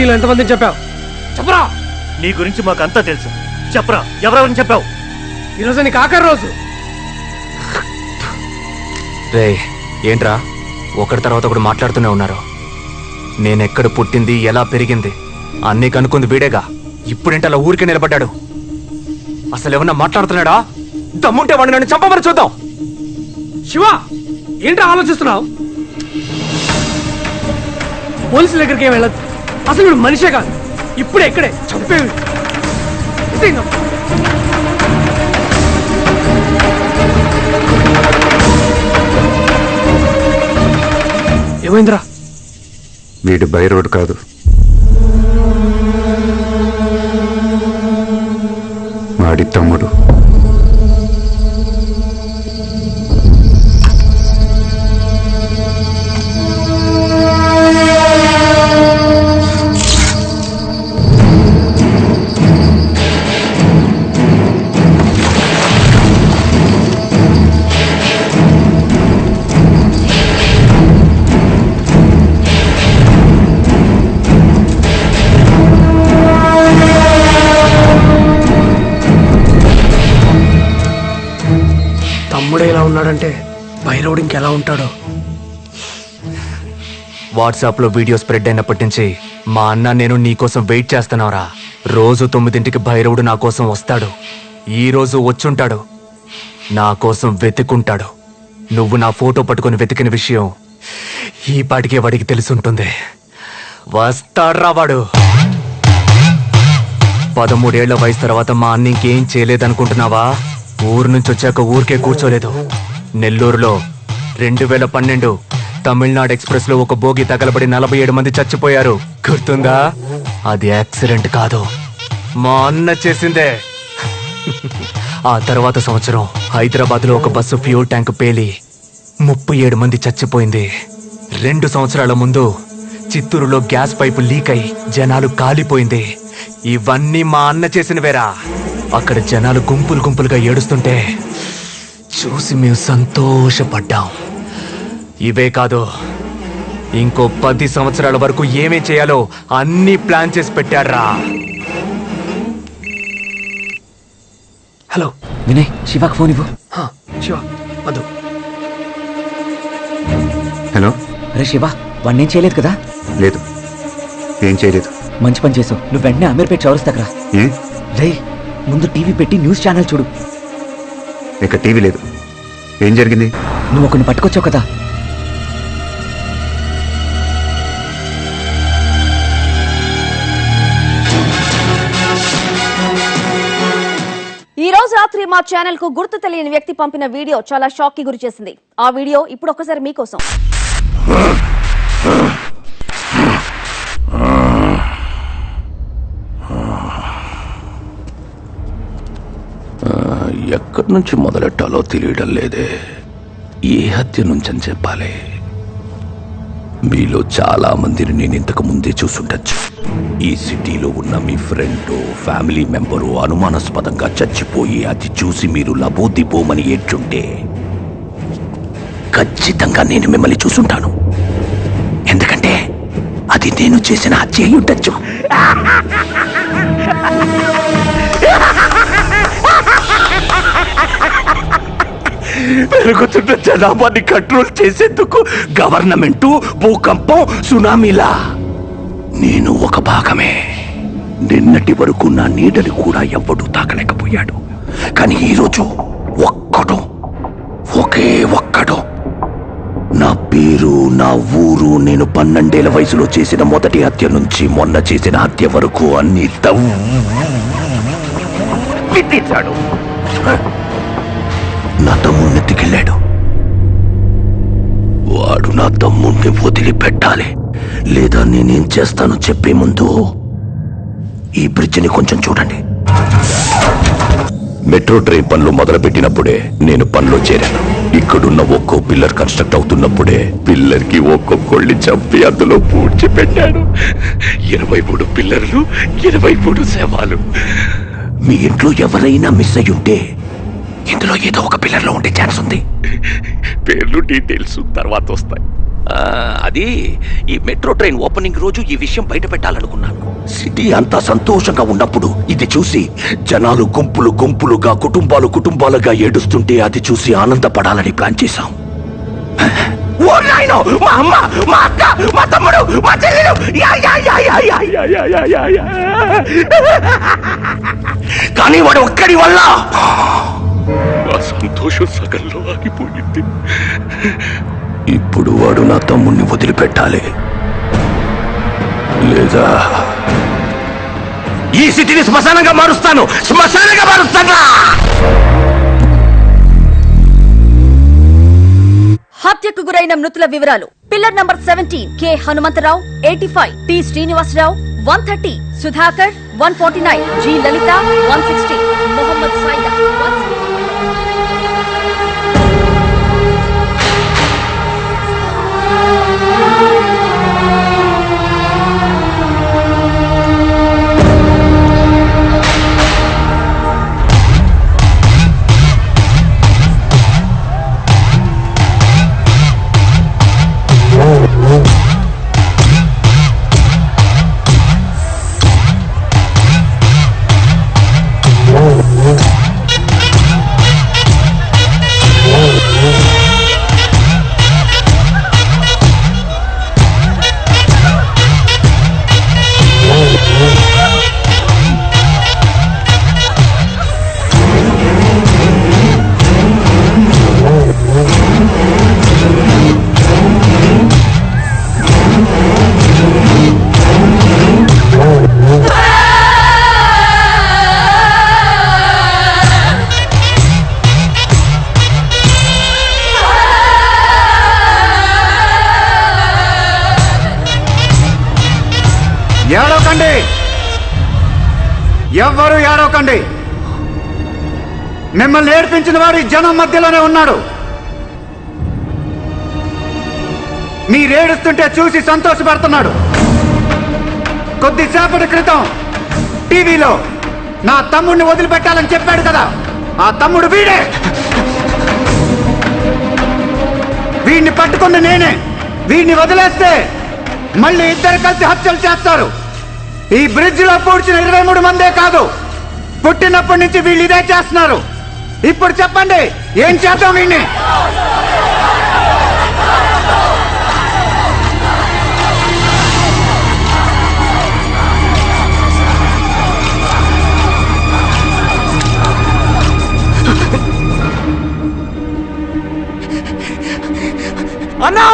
సిటీలో ఎంతమందిని చెప్పావు? చెప్పరా. నీ గురించి మాకంతా తెలుసు. చెప్పరా, ఎవరెవరిని చెప్పావు? ఈరోజు నీకు ఆఖరి రోజు. రే ఏంట్రా ఒకటి తర్వాత ఒకటి మాట్లాడుతూనే ఉన్నారు. నేనెక్కడ పుట్టింది, ఎలా పెరిగింది అన్నీ కనుక్కుంది వీడేగా. ఇప్పుడేంటి అలా ఊరికే నిలబడ్డాడు? అసలు ఏమన్నా మాట్లాడుతున్నాడా? దమ్ముంటే వాడిని నన్ను చంపమని చూద్దాం. శివ, ఏంట్రా ఆలోచిస్తున్నావు? పోలీసుల దగ్గరికి ఏం వెళ్ళదు. అసలు వీడు మనిషే కాదు. ఇప్పుడే ఇక్కడే చంపేవి. ఏమైందిరా? వీడు బైరోడ్ కాదు, వాడి తమ్ముడు. తమ్ముడే ఇలా ఉన్నాడంటే బైరోడ్ ఇంకెలా ఉంటాడో. వాట్సాప్ లో వీడియో స్ప్రెడ్ అయినప్పటి నుంచి మా అన్న నేను నీకోసం వెయిట్ చేస్తున్నావురా. రోజు 9ంటికి భైరవుడు నా కోసం వస్తాడు. ఈ రోజు వచ్చుంటాడు. నా కోసం వెతుకుంటాడు. నువ్వు నా ఫోటో పట్టుకొని వెతికిన విషయం ఈ పాటికే వాడికి తెలుసుంటుంది. వస్తాడ్రా వాడు. 13 ఏళ్ల వయసు తర్వాత మా అన్న ఇంకేం చేయలేదనుకుంటున్నావా? ఊరు నుంచి వచ్చాక ఊరికే కూర్చోలేదు. నెల్లూరులో 2012 తమిళనాడు ఎక్స్ప్రెస్ లో ఒక బోగి తగలబడి 47 మంది చచ్చిపోయారు. గుర్తుందా? అది యాక్సిడెంట్ కాదు, మా అన్న చేసిందే. ఆ తర్వాత సంవత్సరం హైదరాబాద్ లో ఒక బస్సు ఫ్యూల్ ట్యాంక్ పేలి 37 మంది చచ్చిపోయింది. 2 సంవత్సరాల ముందు చిత్తూరులో గ్యాస్ పైపు లీక్ అయి జనాలు కాలిపోయింది. ఇవన్నీ మా అన్న చేసినవేరా. అక్కడ జనాలు గుంపులు గుంపులుగా ఏడుస్తుంటే చూసి మేము సంతోషపడ్డాం. ఇవే కాదు, ఇంకో 10 సంవత్సరాల వరకు ఏమేం చేయాలో అన్ని ప్లాన్ చేసి పెట్టాడ్రా. హలో వినయ్, శివాకి ఫోన్ ఇవ్వు. శివ వద్దు. హలో. అరే శివ, వాడిని ఏం చేయలేదు కదా? లేదు, ఏం చేయలేదు. మంచి పని చేసావు. నువ్వు వెంటనే అమీర్పేట చౌరస్తాకరా. ఏ? రే, ముందు టీవీ పెట్టి న్యూస్ ఛానల్ చూడు. ఇక టీవీ లేదు. ఏం జరిగింది? నువ్వు ఒకరిని పట్టుకొచ్చావు కదా. ఈ రోజు రాత్రి మా ఛానల్ కు గుర్తు తెలియని వ్యక్తి పంపిన వీడియో చాలా షాక్ కి గురి చేసింది. ఆ వీడియో ఇప్పుడు ఒకసారి మీకోసం. ఎక్కడి నుంచి మొదలెట్టాలో తెలియడం లేదే. ఏ హత్య నుంచని చెప్పాలి? మీలో చాలా మందిని నేను ఇంతకు ముందే చూసుండొచ్చు. ఈ సిటీలో ఉన్న మీ ఫ్రెండ్, ఫ్యామిలీ మెంబరు అనుమానాస్పదంగా చచ్చిపోయి అది చూసి మీరు లబోదిబోమని ఏడ్చుంటే ఖచ్చితంగా నేను మిమ్మల్ని చూసుంటాను. ఎందుకంటే అది నేను చేసిన హత్య అయి ఉండొచ్చు. పెరుగుతున్న జనాభాని కంట్రోల్ చేసేందుకు గవర్నమెంటు, భూకంపం, సునామీలా నేను ఒక భాగమే. నిన్నటి వరకు నా నీడని కూడా ఎవ్వడూ తాకలేకపోయాడు. కానీ ఈరోజు ఒకే ఒక్కడు నా పేరు, నా ఊరు, నేను 12 ఏళ్ల వయసులో చేసిన మొదటి హత్య నుంచి మొన్న చేసిన హత్య వరకు అన్ని తవ్విచ్చాడు. నా తమ్ముడిని ఎత్తుకెళ్ళాడు. వాడు నా తమ్ముడిని వదిలిపెట్టాలి, లేదా నేనేం చేస్తానో చెప్పే ముందు ఈ బ్రిడ్జిని కొంచెం చూడండి. మెట్రో ట్రైన్ పనులు మొదలుపెట్టినప్పుడే నేను పనిలో చేరాను. ఇక్కడున్న ఒక్కో పిల్లర్ కన్స్ట్రక్ట్ అవుతున్నప్పుడే పిల్లర్ కి ఒక్కొక్కళ్ళని చంపి అందులో పూడ్చిపెట్టాడు. 23 పిల్లర్లు, 23 శవాలు. మీ ఇంట్లో ఎవరైనా మిస్ అయి ఉంటే ఇందులో ఏదో ఒక పిల్లర్లో ఉండే ఛాన్స్ ఉంది. పేర్లు, డీటెయిల్స్ తర్వాత వస్తాయి. అది ఈ మెట్రో ట్రైన్ ఓపెనింగ్ రోజు ఈ విషయం బయట పెట్టాలనుకున్నాను. సిటీ అంతా సంతోషంగా ఉన్నప్పుడు ఇది చూసి జనాలు గుంపులు గుంపులుగా కుటుంబాలుగా ఏడుస్తుంటే అది చూసి ఆనందపడాలని ప్లాన్ చేశాం. ఓ నాయనో, మా అమ్మ, మా అక్క, మా తమ్ముడు, మా చెల్లెలు, కానీ వాడు ఒక్కడి వల్ల ఆ సంతోషం సగంలో ఆగిపోయింది. ఇప్పుడు వాడు నా తమ్ముణ్ణి వదిలిపెట్టాలి, లేదా ఈ సిటీని శ్మశానంగా మారుస్తాను. హత్యకు గురైన మృతుల వివరాలు: pillar number 17 K Hanumantharao 85, T Srinivasarao 130, Sudhakar 149, G Lalitha 160, Mohammed Saida 160. ఏడవకండి, ఎవ్వరూ ఏడవకండి. మిమ్మల్ని ఏడ్పించిన వాడు ఈ జనం మధ్యలోనే ఉన్నాడు. మీరేడుస్తుంటే చూసి సంతోషపడుతున్నాడు. కొద్దిసేపటి క్రితం టీవీలో నా తమ్ముడిని వదిలిపెట్టాలని చెప్పాడు కదా, ఆ తమ్ముడు వీడే. వీడిని పట్టుకున్న నేనే. వీడిని వదిలేస్తే మళ్ళీ ఇద్దరు కలిసి హత్యలు చేస్తారు. ఈ బ్రిడ్జ్ లో పూడ్చిన 23 మందే కాదు, పుట్టినప్పటి నుంచి వీళ్ళు ఇదే చేస్తున్నారు. ఇప్పుడు చెప్పండి, ఏం చేద్దాం వీడిని? అన్నా,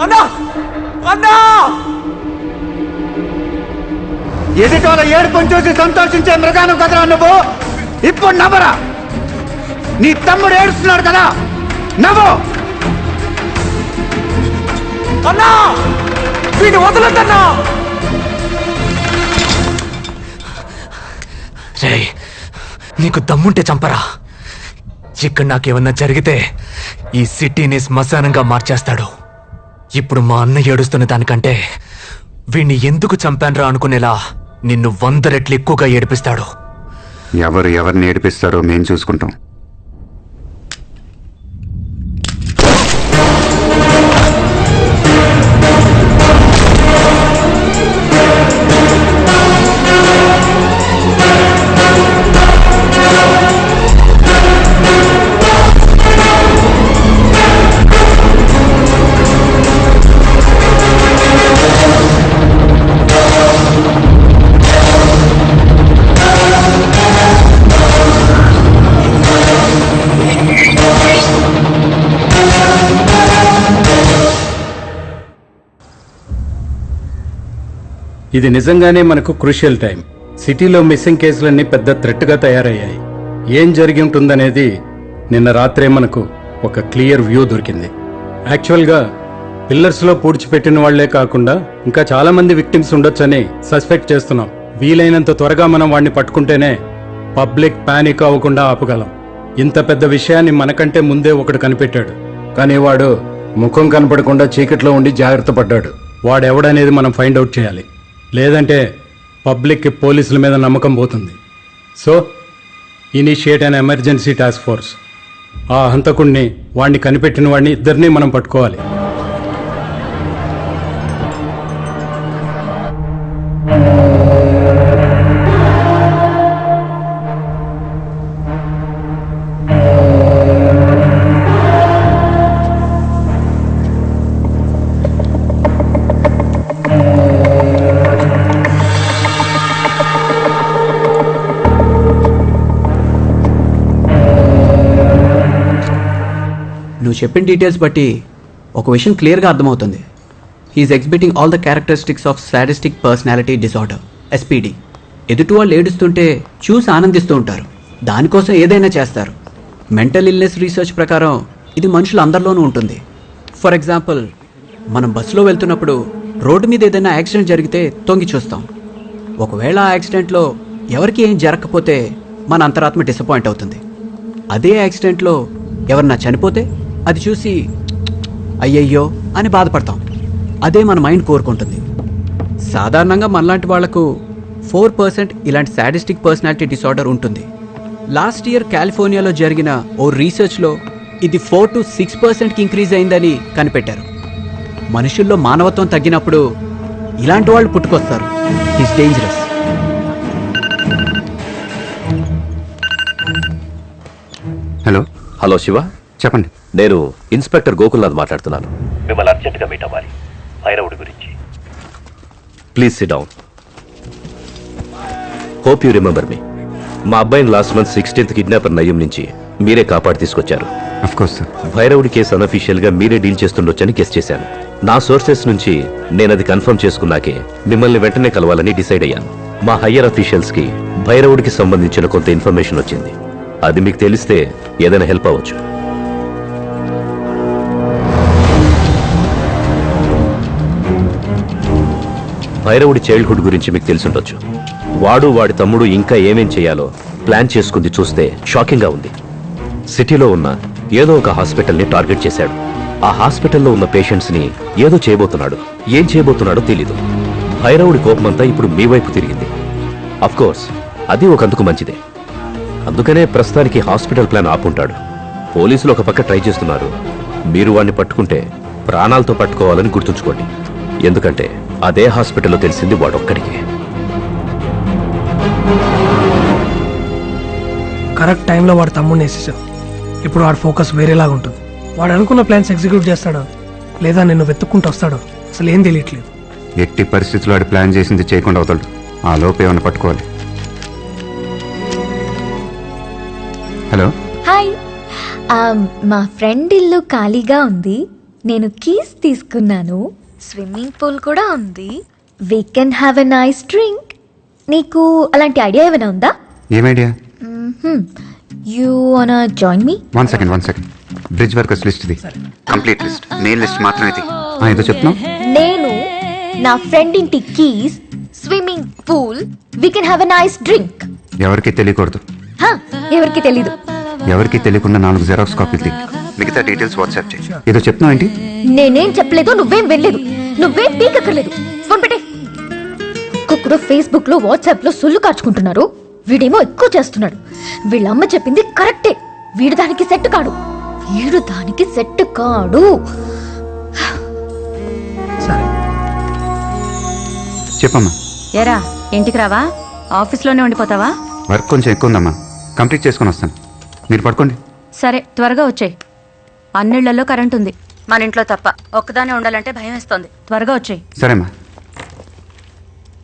అన్నా, అన్నా! ఎదుటోళ్ళ ఏడుపుని చూసి సంతోషించే మృగాను కదరా నువ్వు. ఇప్పుడు నవ్వరా. నీ తమ్ముడు ఏడుస్తున్నాడు కదా, నవ్వు. అన్నా, వీడిని వదలొద్దన్నా. రేయ్, నీకు దమ్ముంటే చంపరా. ఇక్కడ నాకేమన్నా జరిగితే ఈ సిటీని శ్మశానంగా మార్చేస్తాడు. ఇప్పుడు మా అన్న ఏడుస్తున్న దానికంటే వీణ్ణి ఎందుకు చంపాన్రా అనుకునేలా నిన్ను 100 రెట్లు ఎక్కువగా ఏడిపిస్తాడు. ఎవరిని ఏడిపిస్తారో మేం చూసుకుంటాం. ఇది నిజంగానే మనకు క్రూషియల్ టైం. సిటీలో మిస్సింగ్ కేసులన్నీ పెద్ద థ్రెట్గా తయారయ్యాయి. ఏం జరిగి ఉంటుందనేది నిన్న రాత్రే మనకు ఒక క్లియర్ వ్యూ దొరికింది. యాక్చువల్గా పిల్లర్స్లో పూడ్చిపెట్టిన వాళ్లే కాకుండా ఇంకా చాలా మంది విక్టిమ్స్ ఉండొచ్చని సస్పెక్ట్ చేస్తున్నాం. వీలైనంత త్వరగా మనం వాడిని పట్టుకుంటేనే పబ్లిక్ పానిక్ అవ్వకుండా ఆపగలం. ఇంత పెద్ద విషయాన్ని మనకంటే ముందే ఒకడు కనిపెట్టాడు, కానీ వాడు ముఖం కనపడకుండా చీకట్లో ఉండి జాగ్రత్త పడ్డాడు. వాడెవడనేది మనం ఫైండ్ అవుట్ చేయాలి, లేదంటే పబ్లిక్కి పోలీసుల మీద నమ్మకం పోతుంది. So initiate an emergency task force. ఆ హంతకుడిని, వాడిని కనిపెట్టిన వాడిని ఇద్దరినీ మనం పట్టుకోవాలి. నువ్వు చెప్పిన డీటెయిల్స్ బట్టి ఒక విషయం క్లియర్గా అర్థమవుతుంది. He's exhibiting all the characteristics of sadistic personality disorder, SPD. ఎదుటి వాళ్ళు ఏడుస్తుంటే చూసి ఆనందిస్తూ ఉంటారు, దానికోసం ఏదైనా చేస్తారు. మెంటల్ ఇల్నెస్ రీసెర్చ్ ప్రకారం ఇది మనుషులు అందరిలోనూ ఉంటుంది. ఫర్ ఎగ్జాంపుల్, మనం బస్సులో వెళ్తున్నప్పుడు రోడ్డు మీద ఏదైనా యాక్సిడెంట్ జరిగితే తొంగి చూస్తాం. ఒకవేళ ఆ యాక్సిడెంట్లో ఎవరికి ఏం జరగకపోతే మన అంతరాత్మ డిసప్పాయింట్ అవుతుంది. అదే యాక్సిడెంట్లో ఎవరన్నా చనిపోతే అది చూసి అయ్యయ్యో అని బాధపడతాం. అదే మన మైండ్ కోరుకుంటుంది. సాధారణంగా మనలాంటి వాళ్లకు 4% ఇలాంటి సాడిస్టిక్ పర్సనాలిటీ డిసార్డర్ ఉంటుంది. లాస్ట్ ఇయర్ కాలిఫోర్నియాలో జరిగిన ఓ రీసెర్చ్లో ఇది 4 to 6%కి ఇంక్రీజ్ అయిందని కనిపెట్టారు. మనుషుల్లో మానవత్వం తగ్గినప్పుడు ఇలాంటి వాళ్ళు పుట్టుకొస్తారు. It's dangerous. Hello hello Shiva, చెప్పండి. నేను ఇన్స్పెక్టర్ గోకుల్నాథ్ మాట్లాడుతున్నాను. మిమ్మల్ని అర్జెంటుగా మీట్ అవ్వాలి, భైరవుడి గురించి. Please SIT down. Hope you remember me. మా అబ్బాయిని లాస్ట్ మంత్ 16th కిడ్నాపర్ నయ్యం నుంచి మీరే కాపాడి తీసుకొచ్చారు. Of course sir. భైరవుడి కేసు అనఫీషియల్ గా మీరే డీల్ చేస్తుండొచ్చని గెస్ చేశాను. నా సోర్సెస్ నుంచి నేను అది కన్ఫర్మ్ చేసుకున్నాకే మిమ్మల్ని వెంటనే కలవాలని డిసైడ్ అయ్యాను. మా హయ్యర్ అఫీషియల్స్ కి భైరవుడికి సంబంధించిన కొంత ఇన్ఫర్మేషన్ వచ్చింది. అది మీకు తెలిస్తే ఏదైనా హెల్ప్ అవ్వచ్చు. భైరవుడి చైల్డ్హుడ్ గురించి మీకు తెలిసుండొచ్చు. వాడు వాడి తమ్ముడు ఇంకా ఏమేం చేయాలో ప్లాన్ చేసుకుంది చూస్తే షాకింగ్ గా ఉంది. సిటీలో ఉన్న ఏదో ఒక హాస్పిటల్ని టార్గెట్ చేశాడు. ఆ హాస్పిటల్లో ఉన్న పేషెంట్స్ ని ఏదో చేయబోతున్నాడు. ఏం చేయబోతున్నాడో తెలీదు. భైరవుడి కోపమంతా ఇప్పుడు మీ వైపు తిరిగింది. అఫ్ కోర్స్ అది ఒకందుకు మంచిదే. అందుకనే ప్రస్తుతానికి హాస్పిటల్ ప్లాన్ ఆపుంటాడు. పోలీసులు ఒక పక్క ట్రై చేస్తున్నారు. మీరు వాడిని పట్టుకుంటే ప్రాణాలతో పట్టుకోవాలని గుర్తుంచుకోండి. ఎందుకంటే అదే హాస్పిటల్లో తెలిసింది వాడొక్కడికే. కరెక్ట్ టైంలో వాడు తమ్ముడిని వేసేసావు. ఇప్పుడు వాడి ఫోకస్ వేరేలాగా ఉంటుంది. వాడు అనుకున్న ప్లాన్స్ ఎగ్జిక్యూట్ చేస్తాడో లేదా నిన్ను వెతుక్కుంటూ వస్తాడో అసలు ఏం తెలియట్లేదు. ఎట్టి పరిస్థితుల్లో వాడు ప్లాన్ చేసింది చేయకుండా అవుతాడు. ఆ లోపు ఏమైనా పట్టుకోవాలి. హలో. హాయ్, మా ఫ్రెండ్ ఇల్లు ఖాళీగా ఉంది. నేను కీస్ తీసుకున్నాను. స్విమ్మింగ్ పూల్ కూడా ఉంది. We can have a nice drink. నీకు అలాంటి ఐడియా ఏమైనా ఉందా? ఏం ఐడియా? యూ వానా join me? One second. Bridge workers list ఇది. కంప్లీట్ లిస్ట్, మెయిన్ లిస్ట్ మాత్రమే ఇది. ఏదో చెప్తున్నావు? నేను నా ఫ్రెండ్ ఇంటి keys, swimming pool, we can have a nice drink. ఎవరికి తెలియకూడదు. ఎవరికి తెలీదు. ఎవరికి తెలియకుండా 4 జెరాక్స్ కాపీలు తీ. మిగతా డీటెయిల్స్ వాట్సాప్ చేయి. ఏదో చెప్తున్నావు ఏంటి? నేనేం చెప్పలేదు, నువ్వేం వెళ్ళలేదు, నువ్వేం పీకక్కర్లేదు. ఫోన్ పెట్టే. ఒక్కొక్కడు ఫేస్బుక్ లో వాట్సాప్ లో సొల్లు కాచుకుంటున్నారు. వీడేమో ఎక్కువ చేస్తున్నాడు. వీళ్ళమ్మ చెప్పింది కరెక్టే. వీడు దానికి సెట్ కాడు. సరే చెప్పమ్మా. ఎరా ఇంటికి రావా? ఆఫీస్లోనే ఉండిపోతావా? వర్క్ కొంచెం ఎక్కువ ఉందమ్మా, కంప్లీట్ చేసుకొని వస్తాను. మీరు పడుకోండి. సరే త్వరగా వచ్చేయ్. అన్నిళ్లలో కరెంట్ ఉంది, మన ఇంట్లో తప్ప. ఒక్కదానే ఉండాలంటే భయం వేస్తోంది. త్వరగా వచ్చేయ్. సరేమ్మా.